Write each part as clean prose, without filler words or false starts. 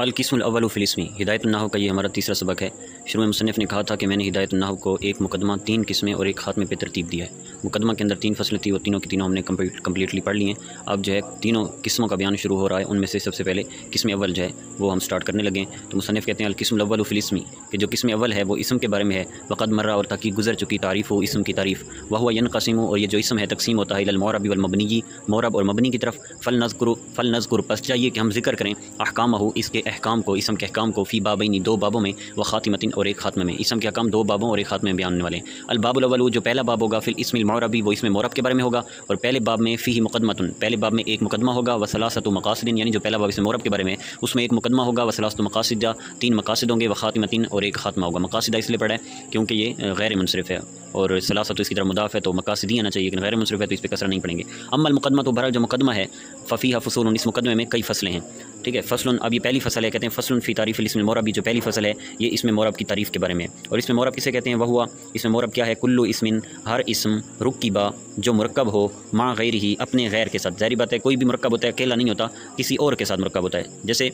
القسم الاول فی الاسم، ہدایت النحو کا یہ ہمارا تیسرا سبق ہے۔ شروع میں مصنف نے کہا تھا کہ میں نے ہدایت النحو کو ایک مقدمہ، 3 قسمیں اور ایک خاتمے پہ ترتیب دیا ہے۔ مقدمہ کے اندر 3 فصلیں تھیں، وہ تینوں کی تینوں ہم نے کمپلیٹلی پڑھ لی ہیں۔ اب جو ہے تینوں قسموں کا بیان شروع ہو رہا ہے، ان میں سے سب سے پہلے قسم اول جو ہے وہ ہم سٹارٹ کرنے لگے ہیں۔ تو مصنف کہتے ہیں القسم الاول فی الاسم، کہ جو قسم اول ہے وہ اسم کے بارے میں ہے۔ وقد مرہ، اور تاکہ گزر چکی، تعریف ہو اسم کی تعریف۔ وہو ینقسم، اور یہ جو اسم ہے تقسیم ہوتا ہے الی المعرب والمبنی، معرب اور مبنی کی طرف۔ فلنذکر، پس چاہیے کہ ہم ذکر کریں احکامہ، اس کے احکام کو، اسم کے احکام کو، فی بابین، 2 بابوں میں، وخاتمۃ، اور ایک خاتمے میں۔ اسم کے احکام 2 بابوں اور ایک خاتمے میں بیان ہونے والے ہیں۔ الباب الاول، جو پہلا باب ہوگا، فی الاسم المعربی، وہ اسم معرب کے بارے میں ہوگا، اور پہلے باب میں فیہ مقدمۃ، پہلے باب میں ایک مقدمہ ہوگا، وثلاثۃ مقاصد، یعنی جو پہلا باب اسم معرب کے بارے میں ہے اس میں ایک مقدمہ ہوگا، وثلاثۃ مقاصد، 3 مقاصد ہوں گے، وخاتمۃ، اور ایک خاتمہ ہوگا۔ مقاصد اس لیے پڑھا ہے کیونکہ یہ غیر منصرف ہے، اور ثلاثۃ اس کی طرف مضاف ہے تو مقاصد ہی آنا چاہیے، لیکن غیر منصرف ہے تو اس پہ کسرہ نہیں پڑیں گے۔ اما المقدمہ، تو بہرحال جو مقدمہ ہے، ففیہ فصول، اس مقدمے میں کئی فصلیں ہیں، ٹھیک ہے۔ فصل، اب یہ پہلی فصل ہے، کہتے ہیں فصل فی تعریف الاسم المعربی، جو پہلی فصل ہے یہ اسم معرب کی تعریف کے بارے میں ہے۔ اور اسم معرب کسے کہتے ہیں؟ وہ ہوا، اسم معرب کیا ہے؟ کلو اسم، ہر اسم، رکبہ، جو مرکب ہو، مع غیرہ، اپنے غیر کے ساتھ۔ ظاہری بات ہے کوئی بھی مرکب ہوتا ہے اکیلا نہیں ہوتا، کسی اور کے ساتھ مرکب ہوتا ہے۔ جیسے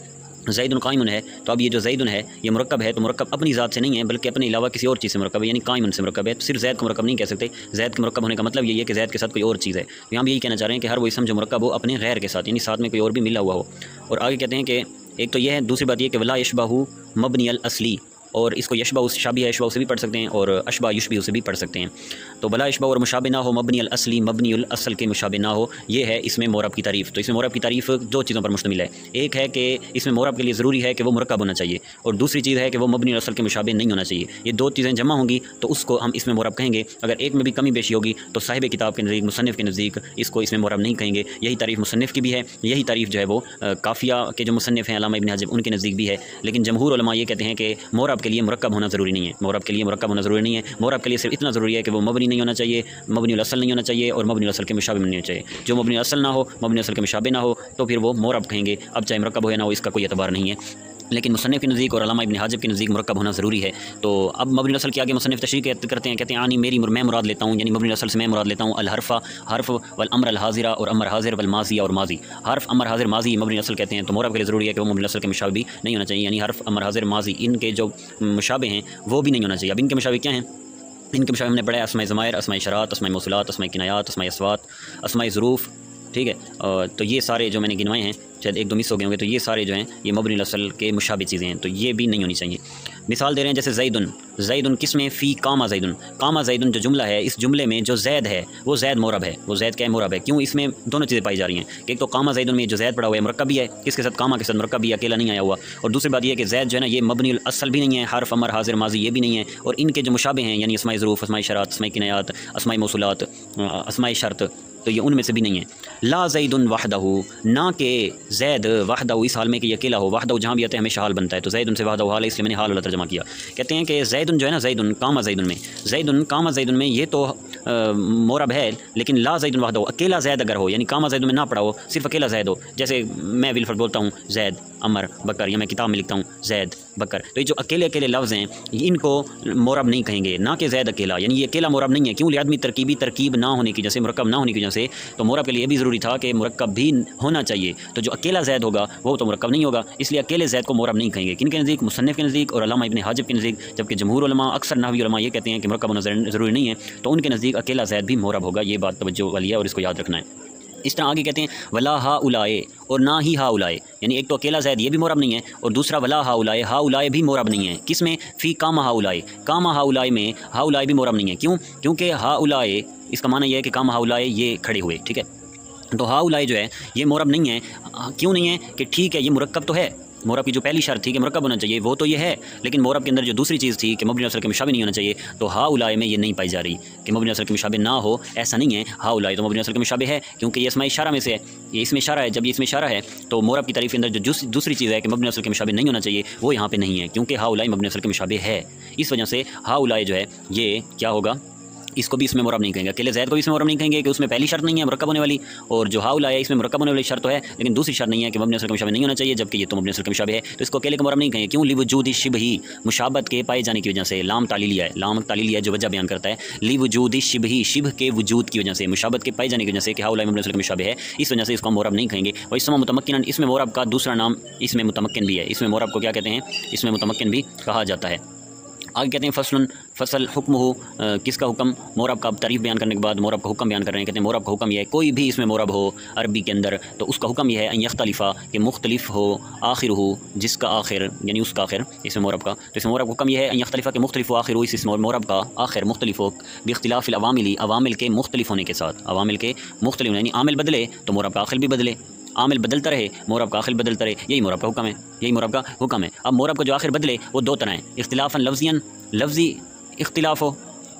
زید قائم ہے، تو اب یہ جو زید ہے یہ مرکب ہے، تو مرکب اپنی ذات سے نہیں ہے بلکہ اپنے علاوہ کسی اور چیز سے مرکب ہے، یعنی قائم سے مرکب ہے۔ تو صرف زید کو مرکب نہیں کہہ سکتے، زید کے مرکب ہونے کا مطلب یہی ہے کہ زید کے ساتھ کوئی اور چیز ہے۔ یہاں بھی یہی کہنا چاہ رہے ہیں کہ ہر وہ اسم جو مرکب ہو اپنے غیر کے ساتھ، یعنی ساتھ میں کوئی اور بھی ملا ہوا ہو۔ اور آگے کہتے ہیں کہ ایک تو یہ ہے، دوسری بات یہ کہ ولا یشبہ مبنی الاصلی، اور اس کو یشبہ شابیہ یشبہ سے بھی پڑھ سکتے ہیں، اور اشبہ یشبہ سے بھی پڑھ سکتے ہیں۔ تو بلا یشبہ اور مشابہ نہ ہو، مبنی الاصلی، مبنی الاصل کے مشابہ نہ ہو، یہ ہے اس میں معرب کی تعریف۔ تو اس میں معرب کی تعریف 2 چیزوں پر مشتمل ہے۔ ایک ہے کہ اس میں معرب کے لیے ضروری ہے کہ وہ مرکب ہونا چاہیے، اور دوسری چیز ہے کہ وہ مبنی الاصل کے مشابہ نہیں ہونا چاہیے۔ یہ 2 چیزیں جمع ہوں گی تو اس کو ہم اس میں معرب کہیں گے۔ اگر ایک میں بھی کمی بیشی ہوگی تو صاحب کتاب کے نزدیک، مصنف کے نزدیک، اس کو اس میں معرب نہیں کہیں گے۔ یہی تعریف مصنف کی بھی ہے، یہی تعریف جو ہے وہ کافیہ کے جو مصنف ہیں علامہ ابن حجر، ان کے نزدیک بھی ہے۔ لیکن جمہور علماء یہ کہتے ہیں کہ معرب کے لیے مرکب ہونا ضروری نہیں ہے، معرب کے لیے مرکب ہونا ضروری نہیں ہے۔ معرب کے لیے صرف اتنا ضروری ہے کہ وہ مبنی نہیں ہونا چاہیے، مبنی الاصل نہیں ہونا چاہیے، اور مبنی الاصل کے مشابہ نہیں ہونا چاہیے۔ جو مبنی الاصل نہ ہو، مبنی الاصل کے مشابہ نہ ہو، تو پھر وہ معرب کہیں گے۔ اب چاہے مرکب ہو یا نہ ہو، اس کا کوئی اعتبار نہیں ہے۔ لیکن مصنف کے نزدیک اور علامہ ابن حاجب کے نزدیک مرکب ہونا ضروری ہے۔ تو اب مبنی الاصل کے آگے مصنف تشریح کرتے ہیں، کہتے ہیں آنی میری، میں مراد لیتا ہوں، یعنی مبنی الاصل سے میں مراد لیتا ہوں الحرف، حرف، والامر الحاضرہ، اور امر حاضر، والماضی، اور ماضی۔ حرف، امر حاضر، ماضی مبنی الاصل کہتے ہیں، تو معرب کے لیے ضروری ہے کہ وہ مبنی الاصل کے مشابہ بھی نہیں ہونا چاہیے، یعنی حرف، امر حاضر، ماضی، ان کے جو مشابہ ہیں وہ بھی نہیں ہونا چاہیے۔ اب ان کے مشابہ کیا ہیں؟ ان کے مشابہ ہم نے پڑھا ہے اسماء ضمائر، اسماء اشارات، اسماء موصولات، اسماء کنایات، اسماء اصوات، اسماء ظروف، ٹھیک ہے۔ تو یہ سارے جو میں نے گنوائے ہیں، شاید 1-2 مس ہو گئے ہوں گے، تو یہ سارے جو ہیں یہ مبنی الاصل کے مشابہ چیزیں ہیں، تو یہ بھی نہیں ہونی چاہیے۔ مثال دے رہے ہیں جیسے زیدن کس میں؟ فی قام زیدن، قام زیدن جو جملہ ہے، اس جملے میں جو زید ہے وہ زید معرب ہے، وہ زید کیا ہے؟ معرب ہے۔ کیوں؟ اس میں دونوں چیزیں پائی جا رہی ہیں کہ ایک تو قام زیدن میں جو زید پڑا ہوا ہے مرکب بھی ہے، کس کے ساتھ؟ قامہ کے ساتھ مرکب بھی، اکیلا نہیں آیا ہوا۔ اور دوسری بات یہ ہے کہ زید جو ہے نا یہ مبنی الاصل بھی نہیں ہے، حرف، امر حاضر، ماضی یہ بھی نہیں ہے، اور ان کے جو مشابہ ہیں یعنی اسماء ظروف، اسماء اشارات، اسماء کنایات، اسماء موصولات، اسماء شرط، تو یہ ان میں سے بھی نہیں ہے۔ لا زید وحدہ، نہ کہ زید وحدہ اس حال میں کہ یہ اکیلا ہو، وحدہ جہاں بھی آتا ہے ہمیشہ حال بنتا ہے، تو زید سے وحدہ حال ہے، اس لیے میں نے حال والا ترجمہ کیا۔ کہتے ہیں کہ زید جو ہے نا، زید قام زید میں، زید قام زید میں یہ تو معرب ہے، لیکن لا زید وحدہ، اکیلا زید اگر ہو، یعنی قام زید میں نہ پڑھا ہو، صرف اکیلا زید ہو، جیسے میں ولفرڈ بولتا ہوں زید عمر بکر، یا میں کتاب میں لکھتا ہوں زید بکر، تو یہ جو اکیلے اکیلے لفظ ہیں ان کو معرب نہیں کہیں گے، نہ کہ زید اکیلا، یعنی یہ اکیلا معرب نہیں ہے۔ کیوں؟ لازمی ترکیب نہ ہونے کی وجہ سے، مرکب نہ ہونے کی وجہ سے، تو معرب کے لیے یہ بھی ضروری تھا کہ مرکب بھی ہونا چاہیے۔ تو جو اکیلا زید ہوگا وہ تو مرکب نہیں ہوگا، اس لیے اکیلے زید کو معرب نہیں کہیں گے۔ کن کے نزدیک؟ مصنف کے نزدیک اور علامہ ابن حاجب کے نزدیک، جبکہ جمہور علماء، اکثر نحوی علماء یہ کہتے ہیں کہ مرکب ہونا ضروری نہیں ہے، تو ان کے نزدیک اکیلا زید بھی معرب ہوگا۔ یہ بات توجہ والی ہے اور اس کو یاد رکھنا ہے۔ اس طرح آگے کہتے ہیں ولا ہا اولائے، اور نہ ہی ہا اولائے، یعنی ایک تو اکیلا زید یہ بھی معرب نہیں ہے، اور دوسرا ولا ہا اولائے، ہا اولائے بھی معرب نہیں ہے۔ کس میں؟ فی قام ہا اولائے، قام ہا اولائے میں ہا اولائے بھی معرب نہیں ہے۔ کیوں؟ کیونکہ ہا اولائے اس کا معنی یہ ہے کہ قام ہا اولائے یہ کھڑے ہوئے، ٹھیک ہے، تو ہا اولائے جو ہے یہ معرب نہیں ہے۔ کیوں نہیں ہے؟ کہ ٹھیک ہے یہ مرکب تو ہے، معرب کی جو پہلی شرط تھی کہ مرکب ہونا چاہیے وہ تو یہ ہے، لیکن معرب کے اندر جو دوسری چیز تھی کہ مبنی الاصل کے مشابہ نہیں ہونا چاہیے، تو ہا اولائے میں یہ نہیں پائی جا رہی کہ مبنی الاصل کے مشابہ نہ ہو، ایسا نہیں ہے۔ ہا اولائے تو مبنی الاصل کے مشابہ ہے، کیونکہ یہ اسماء اشارہ میں سے ہے، یہ اسم اشارہ ہے۔ جب یہ اسم اشارہ ہے تو معرب کی تعریف کے اندر جو دوسری چیز ہے کہ مبنی الاصل کے مشابہ نہیں ہونا چاہیے وہ یہاں پہ نہیں ہے، کیونکہ ہا اولائے مبنی الاصل کے مشابہ ہے۔ اس وجہ سے ہا اولائے جو ہے یہ کیا ہوگا؟ اس کو بھی اس میں مرکب نہیں کہیں گے، اکیلے زید کو بھی اس میں مرکب نہیں کہیں گے کہ اس میں پہلی شرط نہیں ہے مرکب ہونے والی، اور جو ہاؤل آیا اس میں مرکب ہونے والی شرط تو ہے، لیکن دوسری شرط نہیں ہے کہ مبنی اصل کا مشابہ نہیں ہونا چاہیے، جبکہ یہ تو مبنی اصل کا مشابہ ہے، تو اس کو اکیلے کا مرکب نہیں کہیں گے۔ کیوں؟ لوجود شبہ، مشابہت کے پائے جانے کی وجہ سے، لام تعلیلیہ ہے، لام تعلیلیہ جو وجہ بیان کرتا ہے، لوجود شبہ، شبہ کے وجود کی وجہ سے، مشابہت کے پائے جانے کی وجہ سے کہ ہاؤل مبنی اصل کا مشابہ ہے، اس وجہ سے اس کو مرکب نہیں کہیں گے۔ اور اسم متمکن، اس میں مرکب کا دوسرا نام اس میں متمکن بھی ہے، اس میں مرکب کو کیا کہتے ہیں؟ اس میں متمکن بھی کہا جاتا ہے۔ آگے کہتے ہیں فصل حکم ہو، کس کا حکم؟ مورب کا تعریف بیان کرنے کے بعد مورب کا حکم بیان کر رہے ہیں، کہتے ہیں مورب کا حکم یہ ہے کوئی بھی اس میں مورب ہو عربی کے اندر تو اس کا حکم یہ ہے ان یختلفہ کہ مختلف ہو، آخر ہو جس کا آخر یعنی اس کا آخر، اس میں مورب کا، تو اس میں مورب کا حکم یہ ہے ان یختلفہ کہ مختلف ہو آخر ہو، اس مورب کا آخر مختلف ہو باختلاف العوامل، عوامل کے مختلف ہونے کے ساتھ، عوامل کے مختلف یعنی عامل بدلے تو مورب کا آخر بھی بدلے، عامل بدلتا رہے مورب کا آخر بدلتا رہے، یہی مورب کا حکم ہے، یہی مورب کا حکم ہے۔ اب مورب کا جو آخر بدلے وہ دو طرح ہیں، اختلافاً لفظیاً، لفظی اختلاف ہو،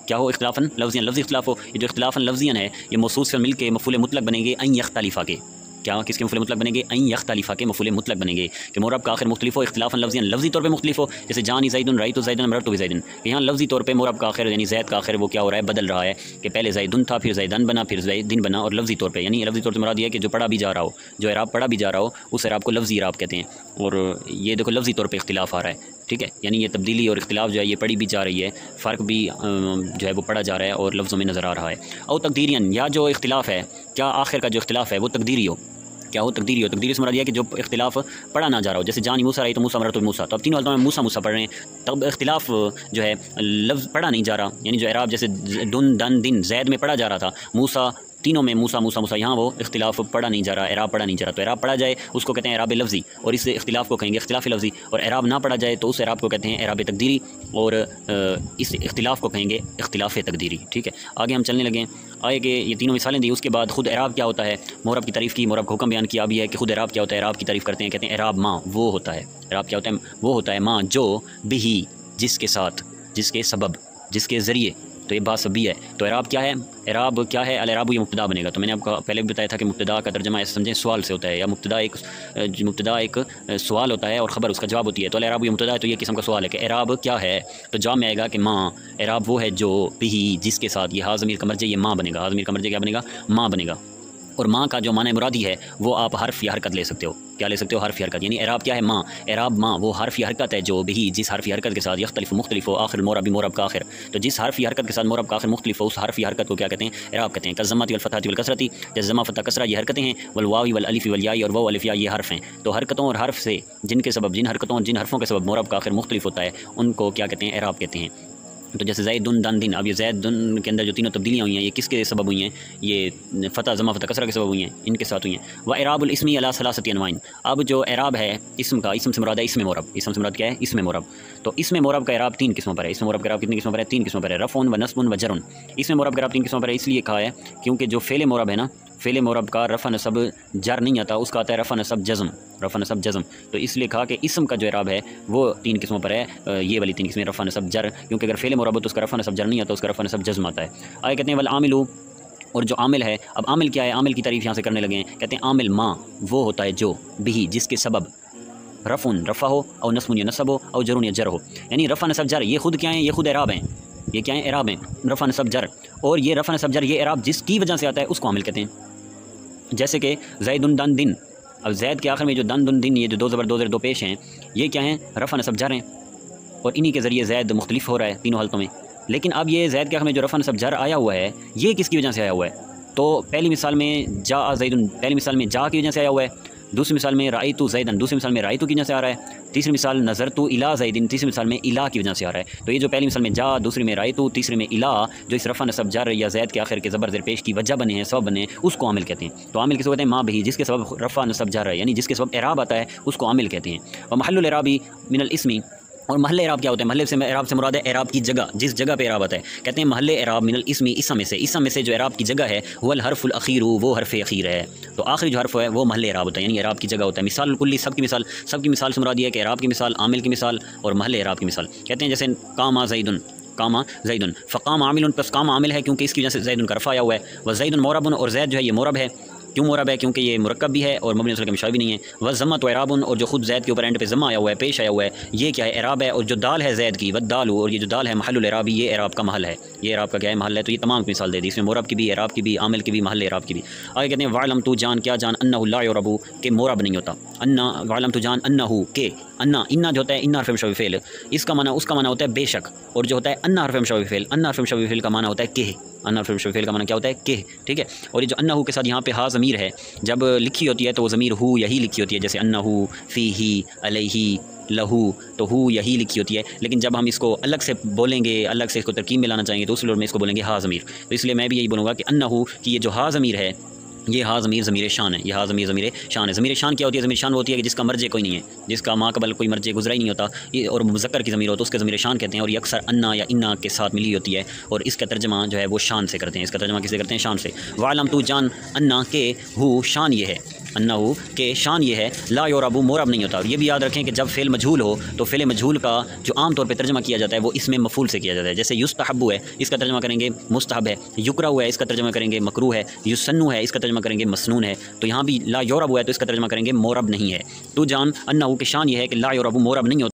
کیا ہو؟ اختلافاً لفظیاً، لفظی اختلاف ہو، یہ جو اختلافاً لفظیاً ہے یہ موصوف سے مل کے مفعول مطلق بنیں گے ان یختلفہ کے، کیا کس کے مفعول مطلق بنیں گے؟ ان یختلفہ کے مفعول مطلق بنیں گے کہ مورب کا آخر مختلف ہو، اختلافاً لفظیاً، لفظی طور پہ مختلف ہو، جیسے جانی زیدن رأیت زیدن مررت بزیدن، یہاں لفظی طور پہ مورب کا آخر یعنی زید کا آخر وہ کیا ہو رہا ہے؟ بدل رہا ہے کہ پہلے زیدن تھا پھر زیدن بنا پھر زیدن بنا، اور لفظی طور پہ یعنی لفظی طور سے مراد یہ ہے کہ جو پڑھا بھی جا رہا ہو، جو اعراب پڑھا بھی جا رہا ہو اس اعراب کو لفظی اعراب کہتے ہیں، اور یہ دیکھو لفظی طور پہ اختلاف آ رہا ہے، ٹھیک ہے، یعنی یہ تبدیلی اور اختلاف جو ہے یہ پڑھی بھی جا رہی ہے، فرق بھی جو ہے وہ پڑھا جا رہا ہے اور لفظوں میں نظر آ رہا ہے۔ او تقدیرین، یا جو اختلاف ہے کیا آخر کا جو اختلاف ہے وہ تقدیری ہو، کیا ہو؟ تقدیری ہو، تقدیری سے مراد یہ ہے کہ جو اختلاف پڑھا نہ جا رہا ہو، جیسے جانی موسیٰ رہی تو موسیٰ مررت بموسیٰ، تو اب تینوں حالتوں میں موسیٰ موسیٰ پڑھ رہے ہیں، تب اختلاف جو ہے لفظ پڑھا نہیں جا رہا، یعنی جو اعراب جیسے دن دن دن زید میں پڑھا جا رہا تھا، موسیٰ تینوں میں موسیٰ موسیٰ موسیٰ، یہاں وہ اختلاف پڑھا نہیں جا رہا، اعراب پڑھا نہیں جا رہا، تو اعراب پڑھا جائے اس کو کہتے ہیں اعراب لفظی، اور اس اختلاف کو کہیں گے اختلاف لفظی، اور اعراب نہ پڑھا جائے تو اس اعراب کو کہتے ہیں اعراب تقدیری، اور اس اختلاف کو کہیں گے اختلاف تقدیری، ٹھیک ہے۔ آگے ہم چلنے لگے، آئے کہ یہ تینوں مثالیں دی، اس کے بعد خود اعراب کیا ہوتا ہے، مورب کی تعریف کی، مورب کا حکم بیان کیا بھی ہے کہ خود اعراب کیا ہوتا ہے، اعراب کی تعریف کرتے ہیں، کہتے ہیں اعراب ماں وہ ہوتا ہے، اعراب کیا ہوتا ہے؟ وہ ہوتا ہے ماں جو بھی جس کے ساتھ، جس کے سبب، جس کے ذریعے، تو یہ بات سبھی ہے، تو اعراب کیا ہے؟ اعراب کیا ہے؟ الاعراب یہ مبتدا بنے گا، تو میں نے آپ کو پہلے بھی بتایا تھا کہ مبتدا کا ترجمہ ایسے سمجھیں سوال سے ہوتا ہے، یا مبتدا ایک سوال ہوتا ہے اور خبر اس کا جواب ہوتی ہے، تو الاعراب یہ مبتدا ہے، تو یہ قسم کا سوال ہے کہ اعراب کیا ہے، تو جواب میں آئے گا کہ ماں، اعراب وہ ہے جو بھی جس کے ساتھ، یہ ہا ضمیر کا مرجع یہ ماں بنے گا، ہا ضمیر کا مرجع کیا بنے گا؟ ماں بنے گا، اور ماں کا جو معنی مرادی ہے وہ آپ حرف یا حرکت لے سکتے ہو، کیا لے سکتے ہو؟ حرف یا حرکت، یعنی اعراب کیا ہے؟ ماں، اعراب ماں وہ حرف یا حرکت ہے جو بھی جس حرف یا حرکت کے ساتھ یختلف مختلف ہو، آخر مورب مورب کا آخر، تو جس حرف یا حرکت کے ساتھ مورب کا آخر مختلف ہو اس حرف یا حرکت کو کیا کہتے ہیں؟ اعراب کہتے ہیں۔ کالضمۃ والفتحۃ والکسرۃ، جیسے ضمہ فتح کسرہ یہ حرکتیں ہیں، والواو والالف والیاء اور واو الف یا یہ حرف ہیں، تو حرکتوں اور حرف سے جن کے سبب، جن حرکتوں اور جن حرفوں کے سبب مورب کا آخر مختلف ہوتا ہے ان کو کیا کہتے ہیں؟ اعراب کہتے ہیں۔ تو جیسے زید دن دن دن، اب یہ زید دن کے اندر جو تینوں تبدیلیاں ہوئی ہیں یہ کس کے سبب ہوئی ہیں؟ یہ فتح ضمہ فتح کسرہ کے سبب ہوئی ہیں، ان کے ساتھ ہوئی ہیں۔ و اعراب الاسم علی ثلاثۃ انواع، اب جو اعراب ہے اسم کا، اسم سے مراد ہے اسم مورب، اسم سے مراد کیا ہے؟ اسم مورب، تو اسم مورب کا اعراب تین قسموں پر ہے، اسم مورب کا اعراب کتنی قسموں پر ہے؟ تین قسموں پر ہے، رفع و نصب و جر۔ اسم مورب کا اعراب تین قسموں پر ہے، اس لیے کہا ہے کیونکہ جو فعل مورب ہے نا، فعل مورب کا رفع نصب جر نہیں آتا، اس کا آتا ہے رفع نصب جزم، رفع نصب جزم، تو اس لیے کہا کہ اسم کا جو اعراب ہے وہ تین قسموں پر ہے، یہ والی تین قسمیں رفع نصب جر، کیونکہ اگر فعل مورب ہو تو اس کا رفع نصب جر نہیں آتا، اس کا رفع نصب جزم آتا ہے۔ آگے کہتے ہیں والعامل، اور جو عامل ہے، اب عامل کیا ہے؟ عامل کی تعریف یہاں سے کرنے لگے ہیں، کہتے ہیں عامل ماں وہ ہوتا ہے جو بھی جس کے سبب رفع ہو او نصب یا نصب ہو او جر یا جر ہو، یعنی رفع نصب جر یہ خود کیا ہیں؟ یہ خود اعراب ہیں، یہ کیا ہیں؟ اعراب ہیں، رفع نصب جر، اور یہ رفع نصب جر یہ اعراب جس کی وجہ سے آتا ہے اس کو عامل کہتے ہیں، جیسے کہ زید دن دن، اب زید کے آخر میں جو دن دن دن یہ جو دو زبر دو زیر دو پیش ہیں یہ کیا ہیں؟ رفع نصب جر ہیں، اور انہی کے ذریعے زید مختلف ہو رہا ہے تینوں حالتوں میں، لیکن اب یہ زید کے آخر میں جو رفع نصب جر آیا ہوا ہے یہ کس کی وجہ سے آیا ہوا ہے؟ تو پہلی مثال میں جا زیدن، پہلی مثال میں جا کی وجہ سے آیا ہوا ہے، دوسری مثال میں رأیت زیدن، دوسری مثال میں رأیت کی وجہ سے آ رہا ہے، تیسری مثال نظرت الی زیدن، تیسری مثال میں الی کی وجہ سے آ رہا ہے، تو یہ جو پہلی مثال میں جا، دوسری میں رأیت، تیسری میں الی، جو اس رفع نصب جر یا زید کے آخر کے زبر زیر پیش کی وجہ بنے ہیں، سبب بنے ہیں، اس کو عامل کہتے ہیں۔ تو عامل کس کو کہتے ہیں؟ ماں بھی جس کے سبب رفع نصب جر ہے، یعنی جس کے سبب اعراب آتا ہے اس کو عامل کہتے ہیں۔ ومحل الاعراب من الاسم، اور محل اعراب کیا ہوتا ہے؟ محل سے اعراب سے مراد ہے اعراب کی جگہ، جس جگہ پہ اعراب آتا ہے، کہتے ہیں محل اعراب من الاسم، اسم میں سے جو اعراب کی جگہ ہے وہ الحرف الاخیر، وہ حرف اخیر ہے، تو آخری جو حرف ہے وہ محل اعراب ہوتا ہے، یعنی اعراب کی جگہ ہوتا ہے۔ مثال الکلی، سب کی مثال سے مراد یہ ہے کہ اعراب کی مثال، عامل کی مثال اور محل اعراب کی مثال، کہتے ہیں جیسے قام زیدن، فقام عامل، پس قام عامل ہے کیونکہ اس کی وجہ سے زیدن کا رفع آیا ہوا ہے، و زیدن مورب، اور زید جو ہے یہ مورب ہے، کیوں مورب ہے؟ کیونکہ یہ مرکب بھی ہے اور مبنی اصل کا مشابہ بھی نہیں ہے. وضمت و اعراب، اور جو خود زید کے اوپر اینڈ پہ ضمہ آیا ہوا ہے، پیش آیا ہوا ہے، یہ کیا ہے؟ اعراب ہے. اور جو دال ہے زید کی ودال، اور یہ جو دال ہے محل الاعراب، یہ اعراب کا محل ہے. یہ اعراب کا کیا ہے؟ محل ہے. تو یہ تمام کی مثال دے دی اس میں، مورب کی بھی، اعراب کی بھی، عامل کی بھی، محل اعراب کی بھی. آگے کہتے ہیں وعلم تو جان، کیا جان، انہ لا یعرب، کہ مورب نہیں ہوتا. انا وعلم تو جان انہ، کہ انا جو ہوتا ہے ان حرف مشبہ فعل، اس کا معنی، اس کا معنی ہوتا ہے بے شک. اور جو ہوتا ہے ان حرف مشبہ فعل، ان حرف مشبہ فعل کا معنی ہوتا ہے کہ، ان حرف مشبہ فعل کا معنی کیا ہوتا ہے؟ کہ. ٹھیک ہے. اور یہ جو انہ کے ساتھ یہاں پہ ہا ضمیر ہے، جب لکھی ہوتی ہے تو وہ ضمیر ہو یہی لکھی ہوتی ہے، جیسے انہ فیہ علیہ لہو، تو ہو یہی لکھی ہوتی ہے. لیکن جب ہم اس کو الگ سے بولیں گے، الگ سے اس کو ترکیب میں لانا چاہیں گے، تو اس لوٹ میں اس کو بولیں گے ہا ضمیر. تو اس لیے میں بھی یہی بولوں گا کہ انہ کی یہ جو ہا ضمیر ہے، یہ ہا ضمیر ضمیر شان ہے. یہ ہا ضمیر ضمیر شان ہے. ضمیر شان کیا ہوتی ہے؟ ضمیر شان ہوتی ہے کہ جس کا مرجع کوئی نہیں ہے، جس کا ماں قبل کوئی مرجع گزرا ہی نہیں ہوتا، اور مذکر کی ضمیر ہو تو اس کے ضمیر شان کہتے ہیں. اور یہ اکثر انا یا انا کے ساتھ ملی ہوتی ہے، اور اس کا ترجمہ جو ہے وہ شان سے کرتے ہیں. اس کا ترجمہ کسے کرتے ہیں؟ شان سے. وعلم تو جان انا کے ہو، شان یہ ہے، انہ کے شان یہ ہے، لا یعرب، مورب نہیں ہوتا. اور یہ بھی یاد رکھیں کہ جب فعل مجہول ہو تو فعل مجہول کا جو عام طور پہ ترجمہ کیا جاتا ہے وہ اسم مفعول سے کیا جاتا ہے. جیسے یستحب ہے، اس کا ترجمہ کریں گے مستحب ہے. یکرہ ہے، اس کا ترجمہ کریں گے مکروہ ہے. یسنو ہے، اس کا ترجمہ کریں گے مسنون ہے. تو یہاں بھی لا یعرب ہے تو اس کا ترجمہ کریں گے مورب نہیں ہے. تو جان انہ کے شان یہ ہے کہ لا یعرب، مورب نہیں ہوتا.